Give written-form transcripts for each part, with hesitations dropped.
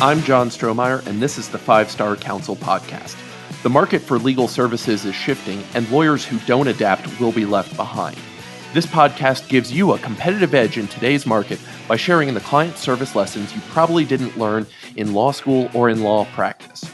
I'm John Strohmeyer, and this is the 5-Star Counsel Podcast. The market for legal services is shifting, and lawyers who don't adapt will be left behind. This podcast gives you a competitive edge in today's market by sharing the client service lessons you probably didn't learn in law school or in law practice.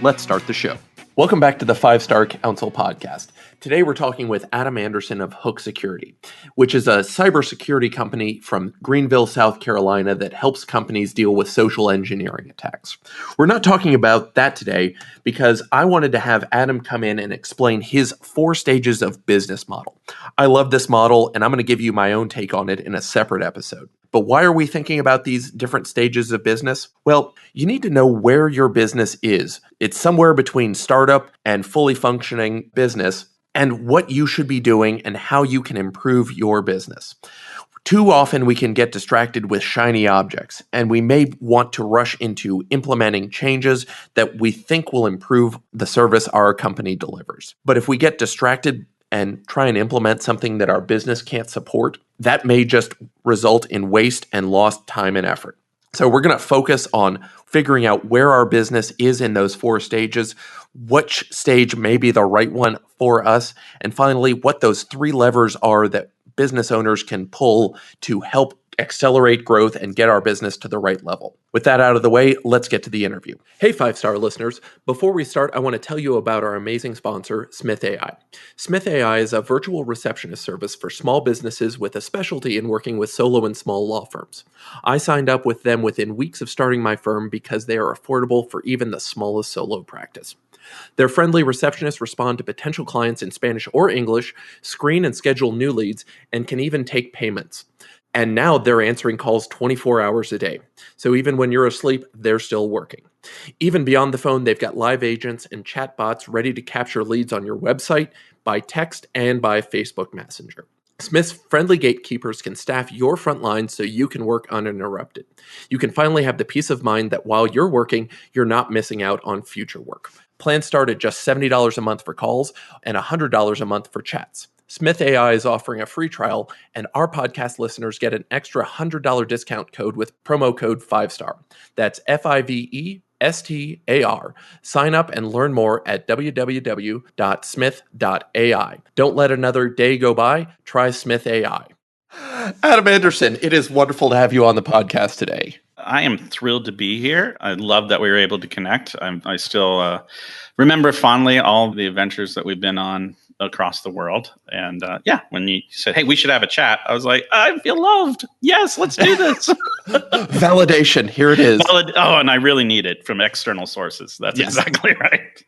Let's start the show. Welcome back to the 5-Star Counsel Podcast. Today we're talking with Adam Anderson of Hook Security, which is a cybersecurity company from Greenville, South Carolina that helps companies deal with social engineering attacks. We're not talking about that today because I wanted to have Adam come in and explain his 4 stages of business model. I love this model, and I'm going to give you my own take on it in a separate episode. But why are we thinking about these different stages of business? Well, you need to know where your business is. It's somewhere between startup and fully functioning business, and what you should be doing and how you can improve your business. Too often we can get distracted with shiny objects, and we may want to rush into implementing changes that we think will improve the service our company delivers. But if we get distracted and try and implement something that our business can't support, that may just result in waste and lost time and effort. So we're going to focus on figuring out where our business is in those 4 stages, which stage may be the right one for us, and finally, what those 3 levers are that business owners can pull to help accelerate growth and get our business to the right level. With that out of the way, let's get to the interview. Hey, 5-Star listeners. Before we start, I want to tell you about our amazing sponsor, Smith AI. Smith AI is a virtual receptionist service for small businesses with a specialty in working with solo and small law firms. I signed up with them within weeks of starting my firm because they are affordable for even the smallest solo practice. Their friendly receptionists respond to potential clients in Spanish or English, screen and schedule new leads, and can even take payments. And now they're answering calls 24 hours a day. So even when you're asleep, they're still working. Even beyond the phone, they've got live agents and chatbots ready to capture leads on your website, by text, and by Facebook Messenger. Smith's friendly gatekeepers can staff your front line so you can work uninterrupted. You can finally have the peace of mind that while you're working, you're not missing out on future work. Plans start at just $70 a month for calls and $100 a month for chats. Smith AI is offering a free trial, and our podcast listeners get an extra $100 discount code with promo code 5-Star. That's FIVESTAR. Sign up and learn more at www.smith.ai. Don't let another day go by. Try Smith AI. Adam Anderson, it is wonderful to have you on the podcast today. I am thrilled to be here. I love that we were able to connect. I still remember fondly all the adventures that we've been on across the world. And when you said, hey, we should have a chat, I was like, I feel loved. Yes, let's do this. Validation. Here it is. And I really need it from external sources. That's exactly right.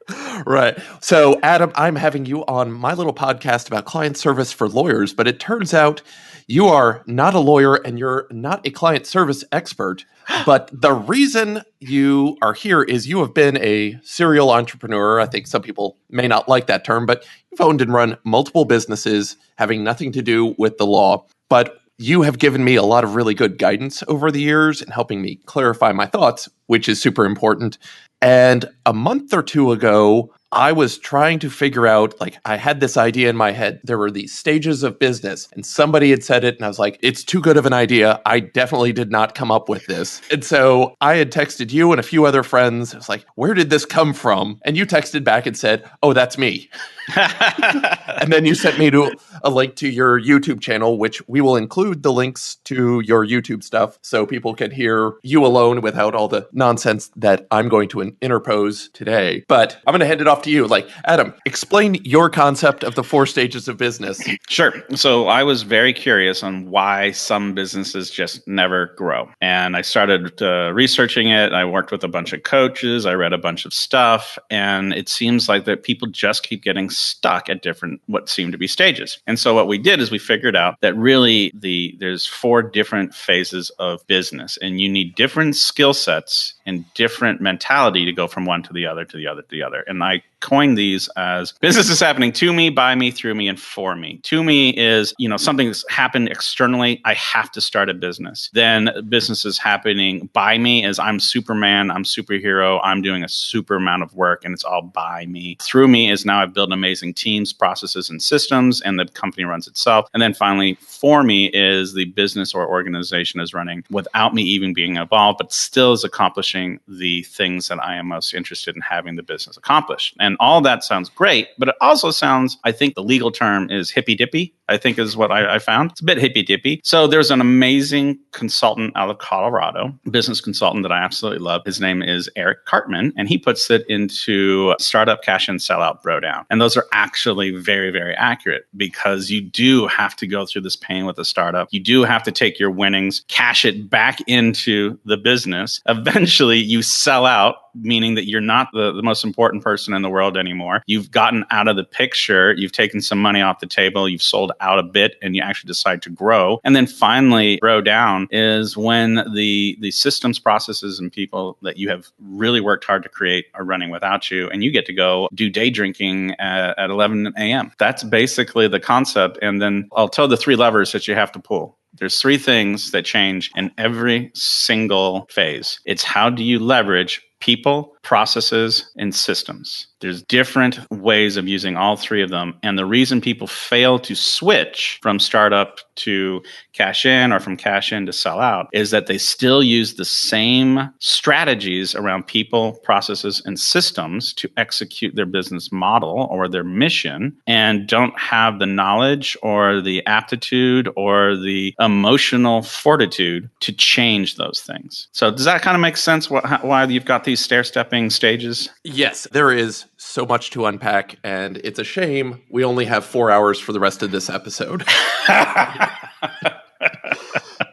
Right. So, Adam, I'm having you on my little podcast about client service for lawyers, but it turns out you are not a lawyer and you're not a client service expert. But the reason you are here is you have been a serial entrepreneur. I think some people may not like that term, but you've owned and run multiple businesses having nothing to do with the law. But you have given me a lot of really good guidance over the years and helping me clarify my thoughts, which is super important. And a month or 2 ago, I was trying to figure out, I had this idea in my head. There were these stages of business, and somebody had said it, and I was like, it's too good of an idea. I definitely did not come up with this. And so I had texted you and a few other friends. I was like, where did this come from? And you texted back and said, oh, that's me. And then you sent me to a link to your YouTube channel, which we will include the links to your YouTube stuff so people can hear you alone without all the nonsense that I'm going to interpose today. But I'm going to hand it off to you. Adam, explain your concept of the 4 stages of business. Sure. So I was very curious on why some businesses just never grow. And I started researching it. I worked with a bunch of coaches. I read a bunch of stuff. And it seems like that people just keep getting stuck at different, what seem to be stages. And so what we did is we figured out that really there's 4 different phases of business, and you need different skill sets and different mentality to go from one to the other, to the other, to the other. And I coined these as business is happening to me, by me, through me, and for me. To me is, something that's happened externally. I have to start a business. Then business is happening by me as I'm Superman, I'm superhero, I'm doing a super amount of work and it's all by me. Through me is now I've built amazing teams, processes, and systems, and the company runs itself. And then finally, for me is the business or organization is running without me even being involved, but still is accomplishing the things that I am most interested in having the business accomplish. And all that sounds great, but it also sounds, I think the legal term is hippy dippy, I think is what I found. It's a bit hippy dippy. So there's an amazing consultant out of Colorado, business consultant that I absolutely love. His name is Eric Cartman, and he puts it into startup, cash in, sell out, bro down. And those are actually very, very accurate because you do have to go through this pain with a startup. You do have to take your winnings, cash it back into the business. Eventually you sell out, meaning that you're not the most important person in the world anymore. You've gotten out of the picture. You've taken some money off the table. You've sold out a bit and you actually decide to grow. And then finally, bro down is when the systems, processes, and people that you have really worked hard to create are running without you. And you get to go do day drinking at 11 a.m. That's basically the concept. And then I'll tell the 3 levers that you have to pull. There's 3 things that change in every single phase. It's how do you leverage people, processes, and systems. There's different ways of using all 3 of them. And the reason people fail to switch from startup to cash in or from cash in to sell out is that they still use the same strategies around people, processes, and systems to execute their business model or their mission and don't have the knowledge or the aptitude or the emotional fortitude to change those things. So does that kind of make sense why you've got these stair-stepping stages? Yes, there is so much to unpack, and it's a shame we only have 4 hours for the rest of this episode.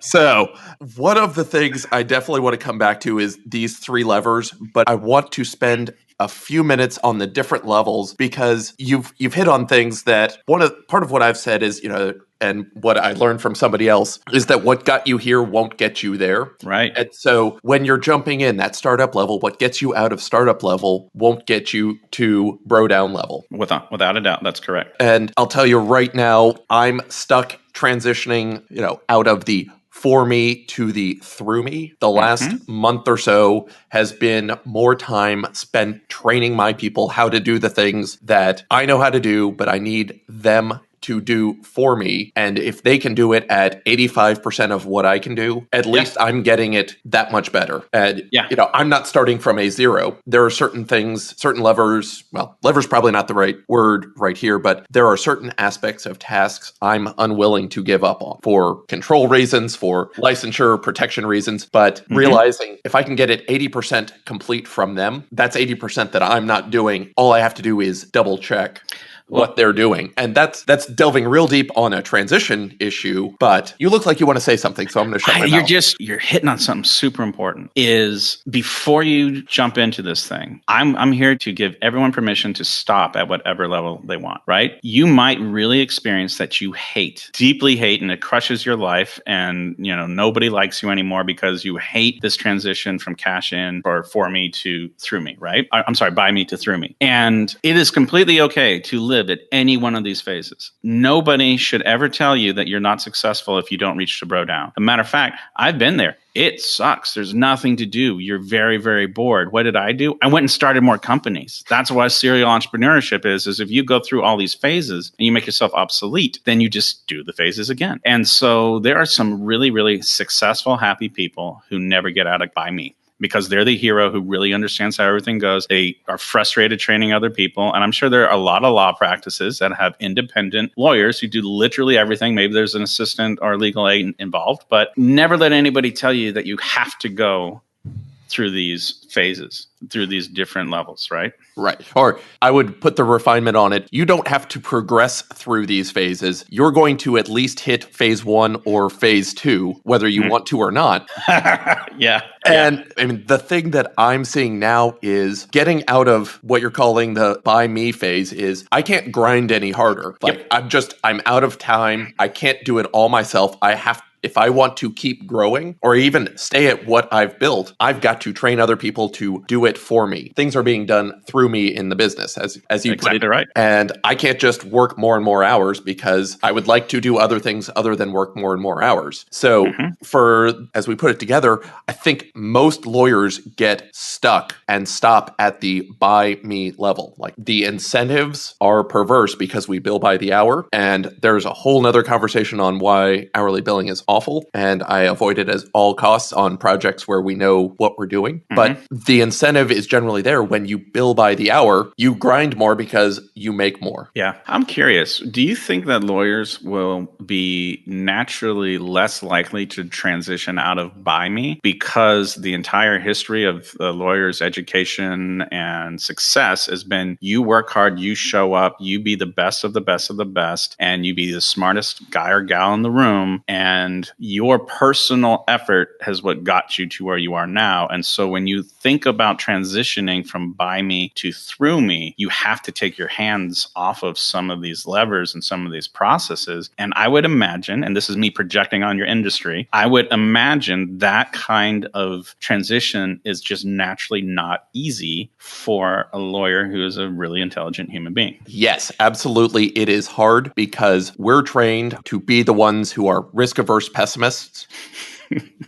So, one of the things I definitely want to come back to is these 3 levers, but I want to spend a few minutes on the different levels because you've hit on things that part of what I've said is, and what I learned from somebody else is that what got you here won't get you there. Right. And so when you're jumping in that startup level, what gets you out of startup level won't get you to bro down level. Without a doubt, that's correct. And I'll tell you right now, I'm stuck transitioning, out of the for me to the through me. The last month or so has been more time spent training my people how to do the things that I know how to do, but I need them to do for me. And if they can do it at 85% of what I can do, at least I'm getting it that much better. And, I'm not starting from a 0. There are certain things, certain levers, lever's probably not the right word right here, but there are certain aspects of tasks I'm unwilling to give up on for control reasons, for licensure, protection reasons, but realizing if I can get it 80% complete from them, that's 80% that I'm not doing. All I have to do is double check what they're doing. And that's delving real deep on a transition issue, but you look like you want to say something, so I'm going to shut my mouth. You're hitting on something super important is before you jump into this thing, I'm here to give everyone permission to stop at whatever level they want, right? You might really experience that you deeply hate, and it crushes your life and, nobody likes you anymore because you hate this transition from cash in or for me to through me, right? I'm sorry, by me to through me. And it is completely okay to live at any one of these phases. Nobody should ever tell you that you're not successful if you don't reach the bro down. As a matter of fact, I've been there. It sucks. There's nothing to do. You're very, very bored. What did I do? I went and started more companies. That's what serial entrepreneurship is if you go through all these phases and you make yourself obsolete, then you just do the phases again. And so there are some really, really successful, happy people who never get out of by me, because they're the hero who really understands how everything goes. They are frustrated training other people. And I'm sure there are a lot of law practices that have independent lawyers who do literally everything. Maybe there's an assistant or legal aid involved, but never let anybody tell you that you have to go through these phases, through these different levels, right? Right. Or I would put the refinement on it. You don't have to progress through these phases. You're going to at least hit phase 1 or phase 2, whether you want to or not. Yeah. And I mean, the thing that I'm seeing now is getting out of what you're calling the by me phase is I can't grind any harder. Like I'm out of time. I can't do it all myself. If I want to keep growing or even stay at what I've built, I've got to train other people to do it for me. Things are being done through me in the business, as you put it. Right. And I can't just work more and more hours because I would like to do other things other than work more and more hours. So as we put it together, I think most lawyers get stuck and stop at the by me level. Like the incentives are perverse because we bill by the hour. And there's a whole nother conversation on why hourly billing is awful. And I avoid it at all costs on projects where we know what we're doing. But the incentive is generally there. When you bill by the hour, you grind more because you make more. Yeah. I'm curious. Do you think that lawyers will be naturally less likely to transition out of by me because the entire history of the lawyer's education and success has been you work hard, you show up, you be the best of the best of the best, and you be the smartest guy or gal in the room, and your personal effort has what got you to where you are now. And so when you think about transitioning from by me to through me, you have to take your hands off of some of these levers and some of these processes. And I would imagine, and this is me projecting on your industry, I would imagine that kind of transition is just naturally not easy for a lawyer who is a really intelligent human being. Yes, absolutely. It is hard because we're trained to be the ones who are risk-averse pessimists.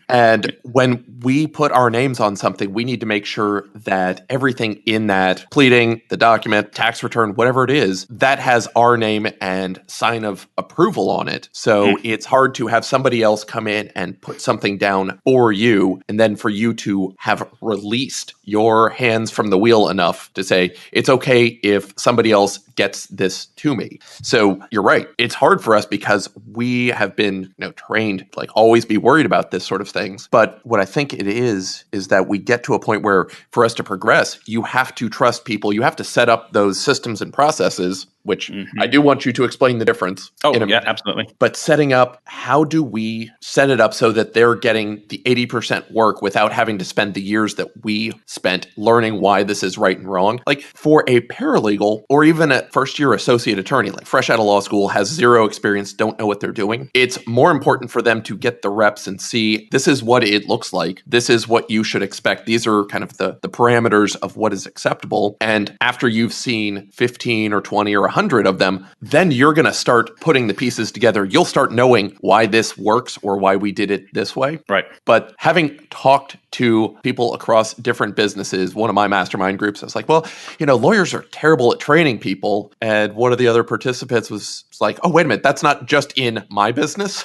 And when we put our names on something, we need to make sure that everything in that pleading, the document, tax return, whatever it is, that has our name and sign of approval on it. So it's hard to have somebody else come in and put something down for you, and then for you to have released your hands from the wheel enough to say, it's okay if somebody else gets this to me. So you're right. It's hard for us because we have been trained to always be worried about this sort of things. But what I think it is that we get to a point where for us to progress, you have to trust people. You have to set up those systems and processes, which I do want you to explain the difference. Oh, yeah, absolutely. But setting up, how do we set it up so that they're getting the 80% work without having to spend the years that we spent learning why this is right and wrong? Like for a paralegal or even a first-year associate attorney, like fresh out of law school, has zero experience, don't know what they're doing. It's more important for them to get the reps and see, this is what it looks like. This is what you should expect. These are kind of the parameters of what is acceptable. And after you've seen 15 or 20 or 100 of them, then you're going to start putting the pieces together. You'll start knowing why this works or why we did it this way. Right. But having talked to people across different businesses, one of my mastermind groups, I was like, well, lawyers are terrible at training people. And one of the other participants was like, oh, wait a minute, that's not just in my business.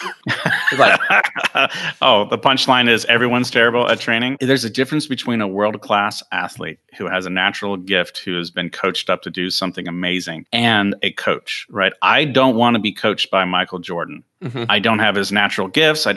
Like, oh, the punchline is everyone's terrible at training. There's a difference between a world-class athlete who has a natural gift, who has been coached up to do something amazing, and a coach, right? I don't want to be coached by Michael Jordan. I don't have his natural gifts. I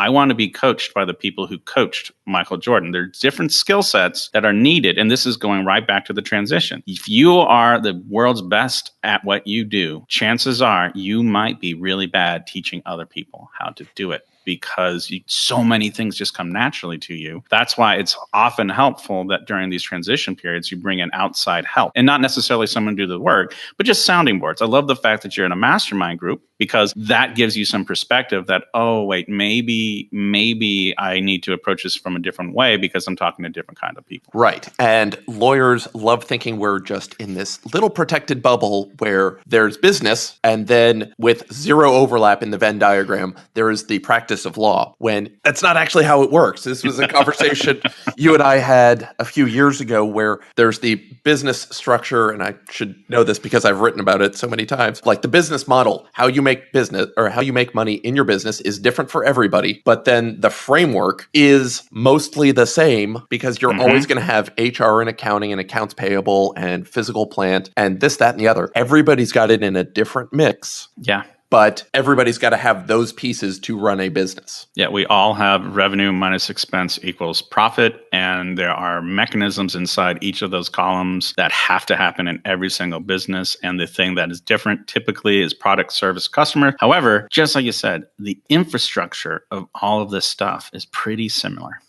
want to be coached by the people who coached Michael Jordan. There's different skill sets that are needed. And this is going right back to the transition. If you are the world's best at what you do, chances are you might be really bad teaching other people how to do it, because so many things just come naturally to you. That's why it's often helpful that during these transition periods, you bring in outside help, and not necessarily someone do the work, but just sounding boards. I love the fact that you're in a mastermind group, because that gives you some perspective that, oh, wait, maybe I need to approach this from a different way because I'm talking to different kind of people. Right. And lawyers love thinking we're just in this little protected bubble where there's business, and then with zero overlap in the Venn diagram, there is the practice of law, when that's not actually how it works. This was a conversation you and I had a few years ago where there's the business structure, and I should know this because I've written about it so many times, like the business model, how you make business or how you make money in your business is different for everybody. But then the framework is mostly the same, because you're always going to have HR and accounting and accounts payable and physical plant and this, that, and the other. Everybody's got it in a different mix. Yeah. But everybody's got to have those pieces to run a business. Yeah, we all have revenue minus expense equals profit. And there are mechanisms inside each of those columns that have to happen in every single business. And the thing that is different typically is product, service, customer. However, just like you said, the infrastructure of all of this stuff is pretty similar.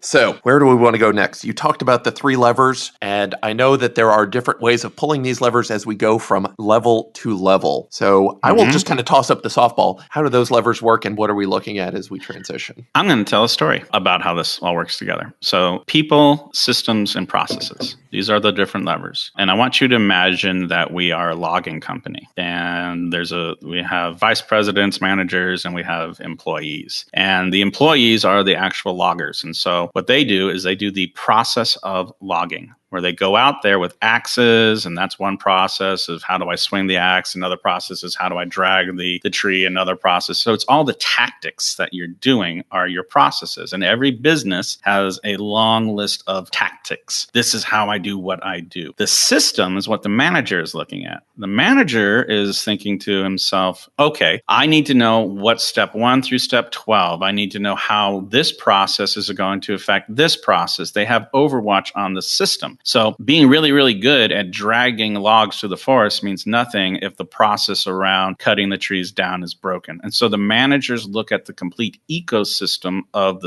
So where do we want to go next? You talked about the 3 levers, and I know that there are different ways of pulling these levers as we go from level to level. So I will just kind of toss up the softball. How do those levers work, and what are we looking at as we transition? I'm going to tell a story about how this all works together. So people, systems, and processes. These are the different levers. And I want you to imagine that we are a logging company. And we have vice presidents, managers, and we have employees. And the employees are the actual loggers. And so what they do is they do the process of logging, where they go out there with axes, and that's one process of how do I swing the axe. Another process is how do I drag the tree, another process. So it's all the tactics that you're doing are your processes. And every business has a long list of tactics. This is how I do what I do. The system is what the manager is looking at. The manager is thinking to himself, okay, I need to know what step 1 through step 12. I need to know how this process is going to affect this process. They have overwatch on the system. So being really, really good at dragging logs to the forest means nothing if the process around cutting the trees down is broken. And so the managers look at the complete ecosystem of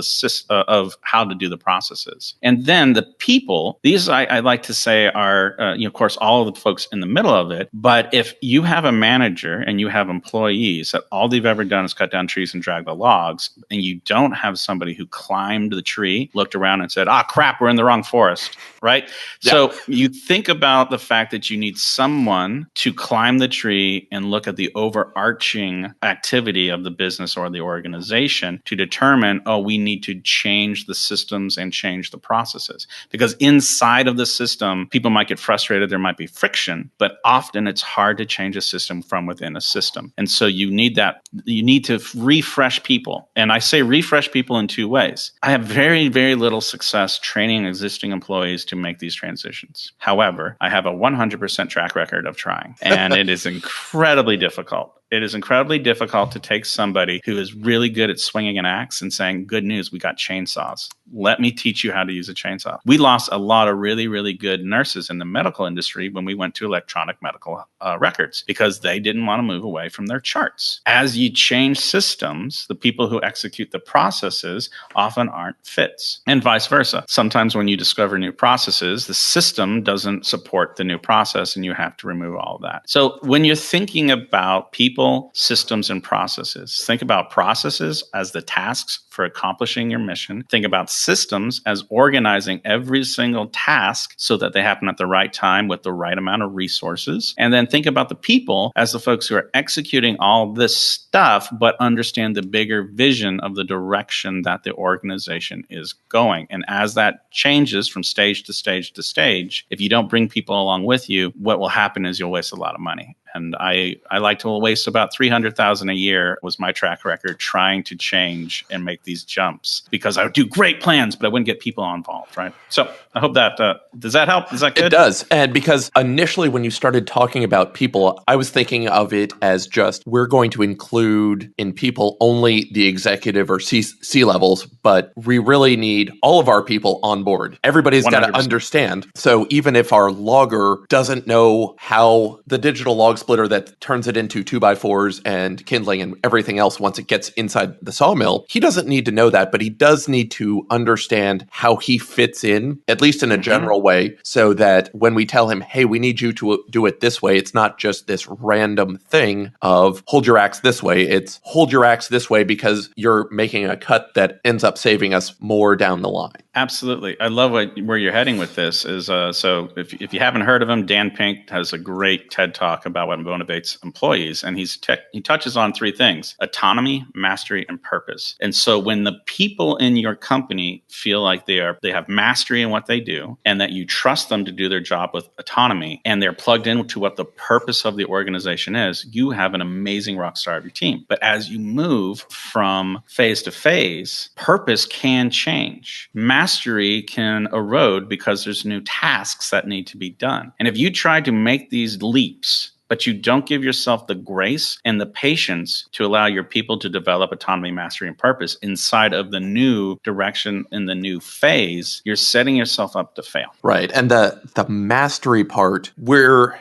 of how to do the processes. And then the people, these I like to say are, of course, all of the folks in the middle of it. But if you have a manager and you have employees that all they've ever done is cut down trees and drag the logs, and you don't have somebody who climbed the tree, looked around and said, crap, we're in the wrong forest, right? Yeah. So you think about the fact that you need someone to climb the tree and look at the overarching activity of the business or the organization to determine, we need to change the systems and change the processes. Because inside of the system, people might get frustrated. There might be friction, but often it's hard to change a system from within a system. And so you need to refresh people. And I say refresh people in 2 ways. I have very, very little success training existing employees to make these transitions. However, I have a 100% track record of trying, and it is incredibly difficult. It is incredibly difficult to take somebody who is really good at swinging an axe and saying, good news, we got chainsaws. Let me teach you how to use a chainsaw. We lost a lot of really, really good nurses in the medical industry when we went to electronic medical records because they didn't want to move away from their charts. As you change systems, the people who execute the processes often aren't fits, and vice versa. Sometimes when you discover new processes, the system doesn't support the new process and you have to remove all of that. So when you're thinking about people, systems, and processes, think about processes as the tasks for accomplishing your mission. Think about systems as organizing every single task so that they happen at the right time with the right amount of resources. And then think about the people as the folks who are executing all this stuff, but understand the bigger vision of the direction that the organization is going. And as that changes from stage to stage to stage, if you don't bring people along with you, what will happen is you'll waste a lot of money. And I like to waste about $300,000 a year was my track record trying to change and make these jumps because I would do great plans, but I wouldn't get people involved, right? So I hope that, does that help? Is that good? It does. And because initially when you started talking about people, I was thinking of it as just we're going to include in people only the executive or C levels, but we really need all of our people on board. Everybody's got to understand. So even if our logger doesn't know how the digital log splitter that turns it into 2x4s and kindling and everything else once it gets inside the sawmill, he doesn't need to know that, but he does need to understand how he fits in, at least in a general way, so that when we tell him, hey, we need you to do it this way, it's not just this random thing of hold your axe this way. It's hold your axe this way because you're making a cut that ends up saving us more down the line. Absolutely. I love where you're heading with this. So if you haven't heard of him, Dan Pink has a great TED Talk about what motivates employees. And he touches on 3 things: autonomy, mastery, and purpose. And so when the people in your company feel like they have mastery in what they do and that you trust them to do their job with autonomy and they're plugged into what the purpose of the organization is, you have an amazing rock star of your team. But as you move from phase to phase, purpose can change. Mastery can erode because there's new tasks that need to be done. And if you try to make these leaps, but you don't give yourself the grace and the patience to allow your people to develop autonomy, mastery, and purpose inside of the new direction in the new phase, you're setting yourself up to fail. Right. And the mastery part,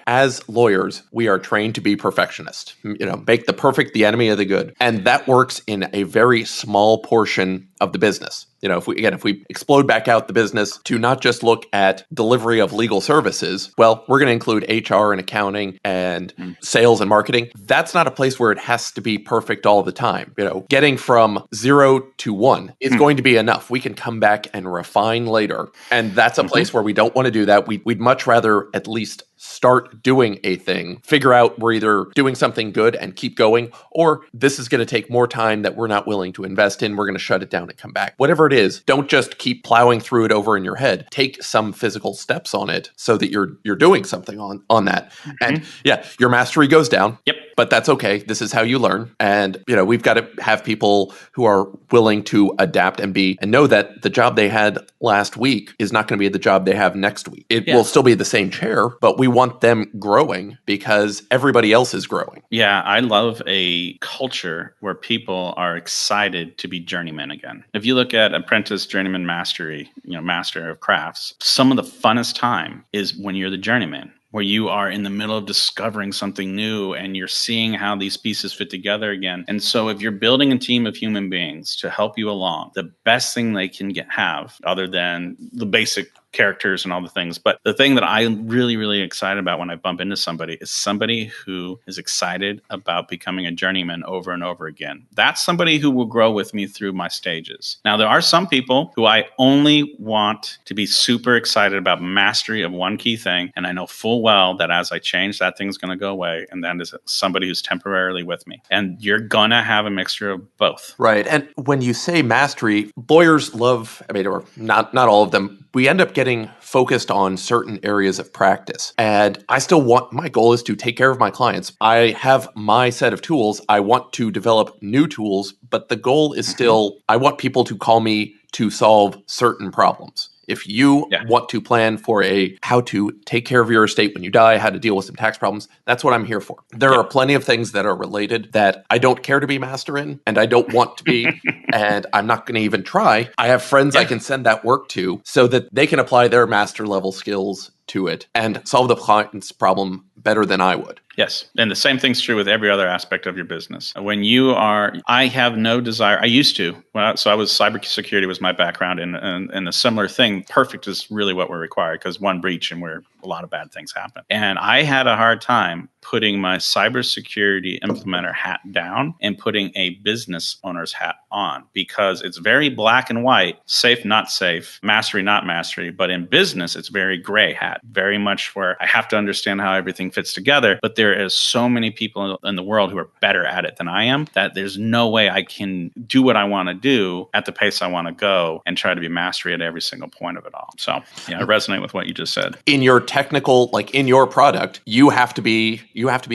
as lawyers, we are trained to be perfectionists. Make the perfect the enemy of the good. And that works in a very small portion of the business. If we explode back out the business to not just look at delivery of legal services, well, we're going to include HR and accounting and sales and marketing. That's not a place where it has to be perfect all the time. Getting from 0 to 1 is going to be enough. We can come back and refine later. And that's a place where we don't want to do that. We'd much rather at least start doing a thing, figure out we're either doing something good and keep going, or this is going to take more time that we're not willing to invest in. We're going to shut it down and come back. Whatever it is, don't just keep plowing through it over in your head. Take some physical steps on it so that you're doing something on that. And yeah, your mastery goes down. Yep. But that's okay. This is how you learn. And, we've got to have people who are willing to adapt and know that the job they had last week is not going to be the job they have next week. It will still be the same chair, but we want them growing because everybody else is growing. Yeah, I love a culture where people are excited to be journeymen again. If you look at apprentice, journeyman, mastery, master of crafts, some of the funnest time is when you're the journeyman, where you are in the middle of discovering something new and you're seeing how these pieces fit together again. And so if you're building a team of human beings to help you along, the best thing they can have, other than the basic characters and all the things. But the thing that I'm really, really excited about when I bump into somebody is somebody who is excited about becoming a journeyman over and over again. That's somebody who will grow with me through my stages. Now, there are some people who I only want to be super excited about mastery of one key thing. And I know full well that as I change, that thing's going to go away. And that is somebody who's temporarily with me. And you're going to have a mixture of both. Right. And when you say mastery, lawyers love, or not all of them, we end up getting focused on certain areas of practice. And my goal is to take care of my clients. I have my set of tools. I want to develop new tools, but the goal is still, I want people to call me to solve certain problems. If you want to plan for how to take care of your estate when you die, how to deal with some tax problems, that's what I'm here for. There are plenty of things that are related that I don't care to be master in, and I don't want to be, and I'm not going to even try. I have friends I can send that work to so that they can apply their master level skills to it and solve the client's problem better than I would. Yes. And the same thing's true with every other aspect of your business. I have no desire. I used to. So I was cybersecurity was my background and a similar thing. Perfect is really what we're required because one breach and where a lot of bad things happen. And I had a hard time putting my cybersecurity implementer hat down and putting a business owner's hat on because it's very black and white, safe, not safe, mastery, not mastery. But in business, it's very gray hat, very much where I have to understand how everything fits together. But there is so many people in the world who are better at it than I am that there's no way I can do what I want to do at the pace I want to go and try to be mastery at every single point of it all. So I resonate with what you just said. In your technical, in your product, you have to be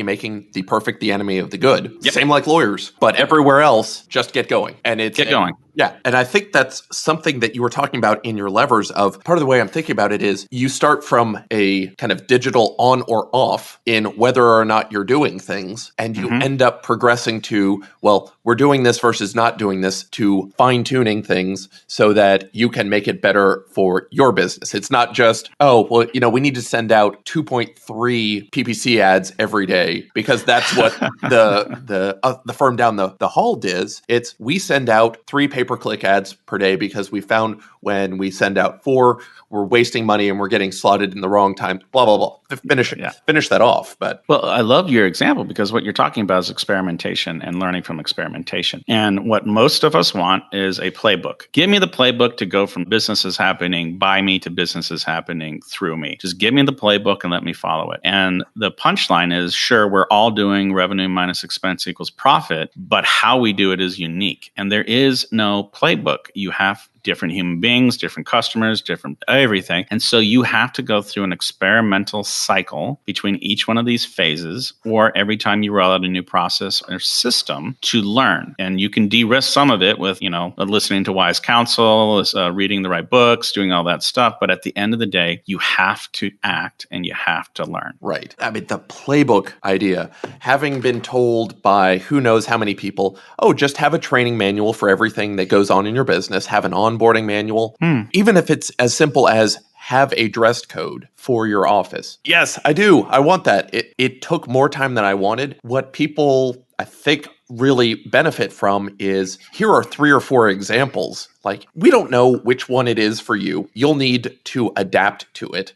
making the perfect the enemy of the good. Yep. Same like lawyers, but everywhere else, just get going. And get going. Yeah. And I think that's something that you were talking about in your levers of part of the way I'm thinking about it is you start from a kind of digital on or off in whether or not you're doing things. And you end up progressing to, well, we're doing this versus not doing this to fine tuning things so that you can make it better for your business. It's not just, we need to send out 2.3 PPC ads every day because that's what the firm down the hall does. It's we send out 3 pay-per-click ads per day because we found when we send out 4, we're wasting money and we're getting slotted in the wrong time, blah, blah, blah. Finish that off. Well, I love your example because what you're talking about is experimentation and learning from experimentation. And what most of us want is a playbook. Give me the playbook to go from businesses happening by me to businesses happening through me. Just give me the playbook and let me follow it. And the punchline is, sure, we're all doing revenue minus expense equals profit, but how we do it is unique. And there is no playbook. You have different human beings, different customers, different everything. And so you have to go through an experimental cycle between each one of these phases or every time you roll out a new process or system to learn. And you can de-risk some of it with, listening to wise counsel, reading the right books, doing all that stuff. But at the end of the day, you have to act and you have to learn. Right. I mean, the playbook idea, having been told by who knows how many people, just have a training manual for everything that goes on in your business, have an onboarding manual, even if it's as simple as have a dress code for your office. Yes, I do. I want that. It took more time than I wanted. What people, I think, really benefit from is here are 3 or 4 examples. Like, we don't know which one it is for you. You'll need to adapt to it.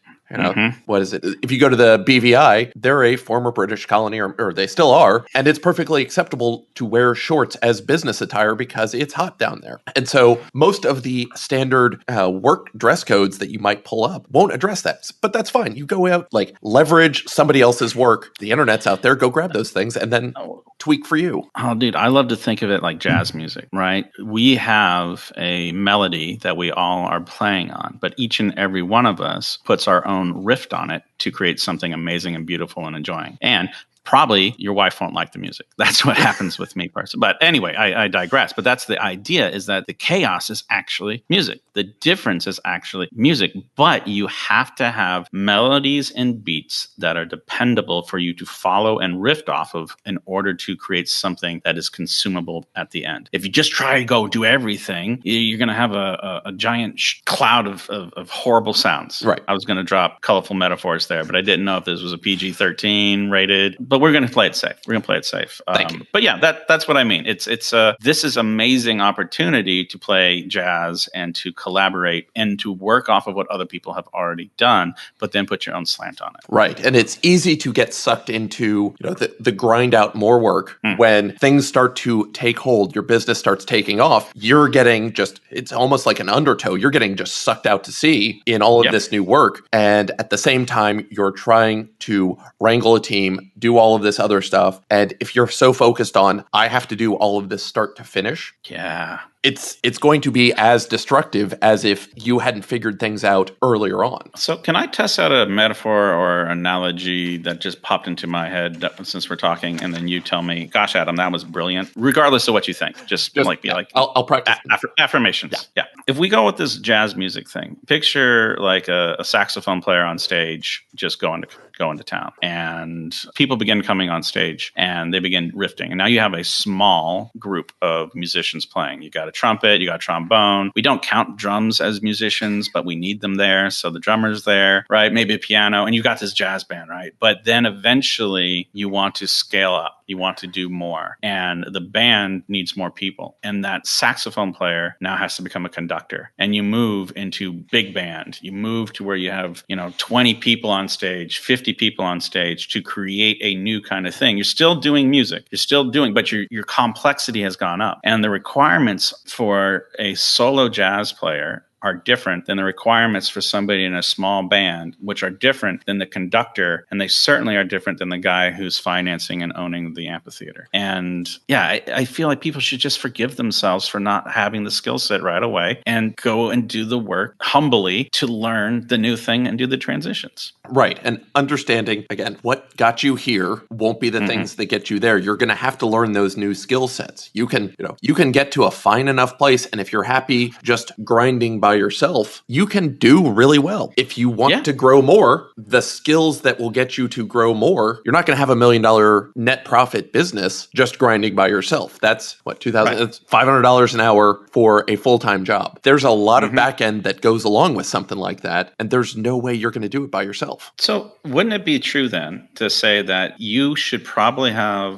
What is it? If you go to the BVI, they're a former British colony, or they still are, and it's perfectly acceptable to wear shorts as business attire because it's hot down there. And so most of the standard work dress codes that you might pull up won't address that. But that's fine. You go out, like, leverage somebody else's work. The internet's out there. Go grab those things and then tweak for you. Oh, dude, I love to think of it like jazz music, right? We have a melody that we all are playing on, but each and every one of us puts our own riff on it to create something amazing and beautiful and enjoying. And probably your wife won't like the music. That's what happens with me personally. But anyway, I digress. But that's the idea, is that the chaos is actually music. The difference is actually music. But you have to have melodies and beats that are dependable for you to follow and riff off of in order to create something that is consumable at the end. If you just try to go do everything, you're going to have a giant cloud of horrible sounds. Right. I was going to drop colorful metaphors there, but I didn't know if this was a PG-13 rated. But we're going to play it safe. Thank you. But yeah, that's what I mean. This is amazing opportunity to play jazz and to collaborate and to work off of what other people have already done, but then put your own slant on it. Right. And it's easy to get sucked into the grind out more work when things start to take hold, your business starts taking off. You're getting it's almost like an undertow. You're getting just sucked out to sea in all of this new work. And at the same time, you're trying to wrangle a team, do all of this other stuff. And if you're so focused on, I have to do all of this start to finish. Yeah. It's going to be as destructive as if you hadn't figured things out earlier on. So can I test out a metaphor or analogy that just popped into my head since we're talking, and then you tell me, gosh, Adam, that was brilliant, regardless of what you think. I'll practice. Affirmations. Yeah. If we go with this jazz music thing, picture like a saxophone player on stage just going to town, and people begin coming on stage and they begin riffing. And now you have a small group of musicians playing. You got a trumpet, you got a trombone. We don't count drums as musicians, but we need them there. So the drummer's there, right? Maybe a piano, and you got this jazz band, right? But then eventually you want to scale up. You want to do more. And the band needs more people. And that saxophone player now has to become a conductor. And you move into big band. You move to where you have, 20 people on stage, 50 people on stage to create a new kind of thing. You're still doing music. But your complexity has gone up. And the requirements for a solo jazz player are different than the requirements for somebody in a small band, which are different than the conductor, and they certainly are different than the guy who's financing and owning the amphitheater. And yeah, I feel like people should just forgive themselves for not having the skill set right away and go and do the work humbly to learn the new thing and do the transitions. Right. And understanding, again, what got you here won't be the things that get you there. You're going to have to learn those new skill sets. You can get to a fine enough place, and if you're happy just grinding by yourself, you can do really well. If you want to grow more, the skills that will get you to grow more, you're not going to have $1 million net profit business just grinding by yourself. That's it's $500 an hour for a full-time job. There's a lot of back end that goes along with something like that, and there's no way you're going to do it by yourself. So wouldn't it be true then to say that you should probably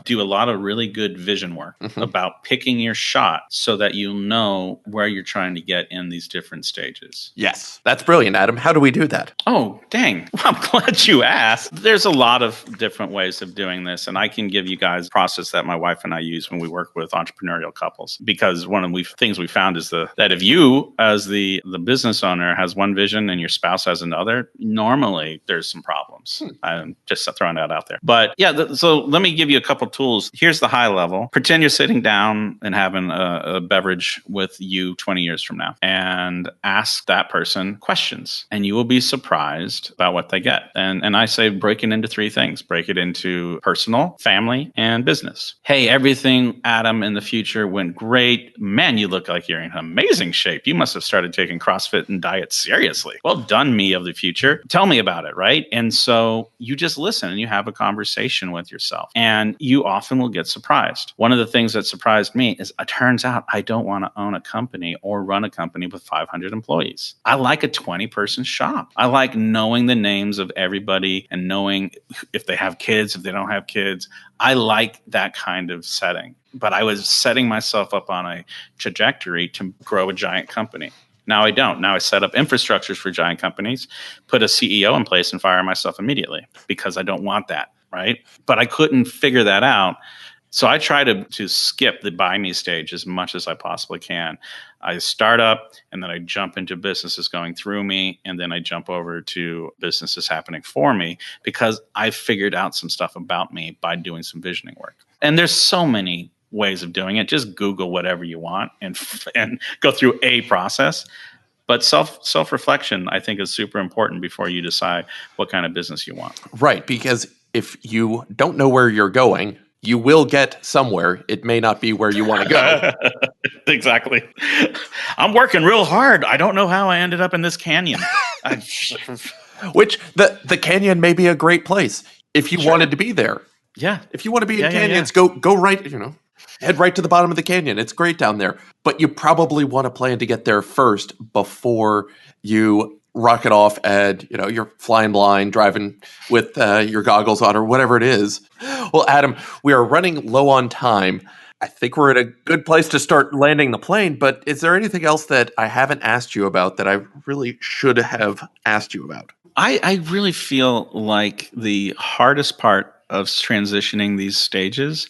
do a lot of really good vision work about picking your shot so that you'll know where you're trying to get in these different stages? Yes. That's brilliant, Adam. How do we do that? Oh, dang. Well, I'm glad you asked. There's a lot of different ways of doing this, and I can give you guys a process that my wife and I use when we work with entrepreneurial couples, because one of the things we found is that if you, as the business owner, has one vision and your spouse has another, normally there's some problems. I'm just throwing that out there. But yeah, so let me give you a couple tools. Here's the high level. Pretend you're sitting down and having a beverage with you 20 years from now, and ask that person questions, and you will be surprised about what they get. And I say break it into 3 things. Break it into personal, family, and business. Hey, everything, Adam, in the future went great. Man, you look like you're in amazing shape. You must have started taking CrossFit and diet seriously. Well done, me of the future. Tell me about it, right? And so you just listen and you have a conversation with yourself, and you often will get surprised. One of the things that surprised me is it turns out I don't want to own a company or run a company with 500 500 employees. I like a 20-person shop. I like knowing the names of everybody and knowing if they have kids, if they don't have kids. I like that kind of setting. But I was setting myself up on a trajectory to grow a giant company. Now I don't. Now I set up infrastructures for giant companies, put a CEO in place, and fire myself immediately because I don't want that, right? But I couldn't figure that out. So I try to skip the buy me stage as much as I possibly can. I start up and then I jump into businesses going through me, and then I jump over to businesses happening for me because I figured out some stuff about me by doing some visioning work. And there's so many ways of doing it. Just Google whatever you want and go through a process. But self-reflection, I think, is super important before you decide what kind of business you want. Right, because if you don't know where you're going, you will get somewhere. It may not be where you want to go. Exactly. I'm working real hard. I don't know how I ended up in this canyon. Which the canyon may be a great place if you wanted to be there. Yeah. If you want to be in canyons, go right, head right to the bottom of the canyon. It's great down there. But you probably want to plan to get there first before you rocket off and, you're flying blind, driving with your goggles on or whatever it is. Well, Adam, we are running low on time. I think we're at a good place to start landing the plane, but is there anything else that I haven't asked you about that I really should have asked you about? I really feel like the hardest part of transitioning these stages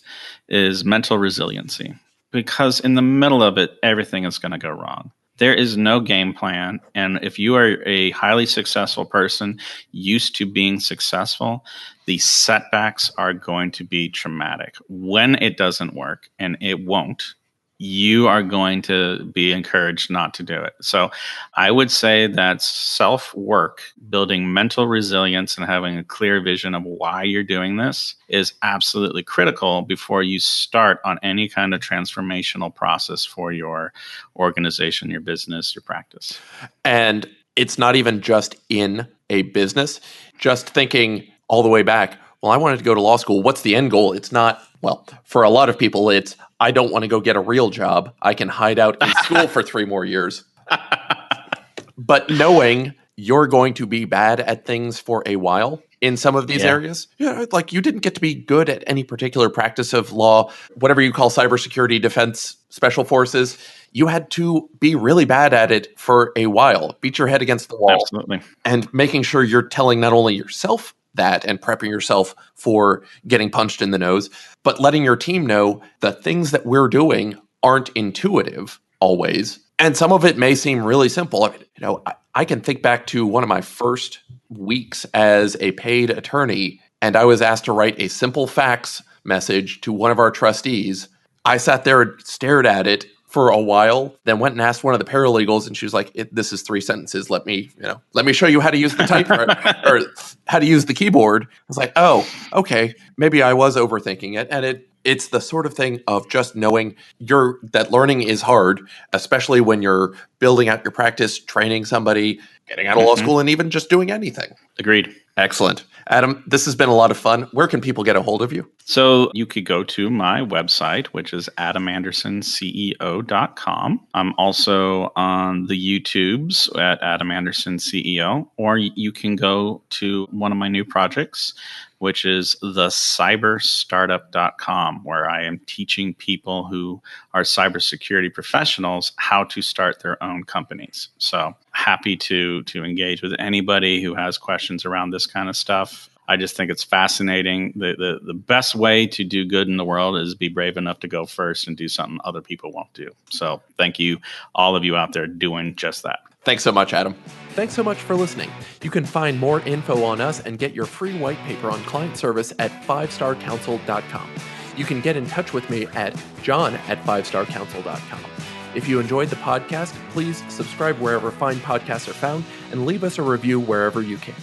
is mental resiliency, because in the middle of it, everything is going to go wrong. There is no game plan. And if you are a highly successful person used to being successful, the setbacks are going to be traumatic. When it doesn't work, and it won't, you are going to be encouraged not to do it. So I would say that self-work, building mental resilience and having a clear vision of why you're doing this is absolutely critical before you start on any kind of transformational process for your organization, your business, your practice. And it's not even just in a business. Just thinking all the way back, well, I wanted to go to law school. What's the end goal? It's not, well, for a lot of people, it's, I don't want to go get a real job. I can hide out in school for 3 more years. But knowing you're going to be bad at things for a while in some of these areas, like you didn't get to be good at any particular practice of law, whatever you call cybersecurity, defense, special forces. You had to be really bad at it for a while, beat your head against the wall. Absolutely. And making sure you're telling not only yourself that and prepping yourself for getting punched in the nose, but letting your team know the things that we're doing aren't intuitive always. And some of it may seem really simple. I can think back to one of my first weeks as a paid attorney, and I was asked to write a simple fax message to one of our trustees. I sat there and stared at it for a while, then went and asked one of the paralegals, and she was like, "This is 3 sentences. Let me show you how to use the typewriter or how to use the keyboard." I was like, "Oh, okay. Maybe I was overthinking it." And it's the sort of thing of just knowing that learning is hard, especially when you're building out your practice, training somebody, getting out of law school, and even just doing anything. Agreed. Excellent. Adam, this has been a lot of fun. Where can people get a hold of you? So you could go to my website, which is adamandersonceo.com. I'm also on the YouTubes at Adam Anderson CEO, or you can go to one of my new projects, which is the cyberstartup.com, where I am teaching people who are cybersecurity professionals how to start their own companies. So happy to engage with anybody who has questions around this kind of stuff. I just think it's fascinating. The best way to do good in the world is be brave enough to go first and do something other people won't do. So thank you, all of you out there doing just that. Thanks so much, Adam. Thanks so much for listening. You can find more info on us and get your free white paper on client service at 5starcounsel.com. You can get in touch with me at john@5starcounsel.com. If you enjoyed the podcast, please subscribe wherever fine podcasts are found and leave us a review wherever you can.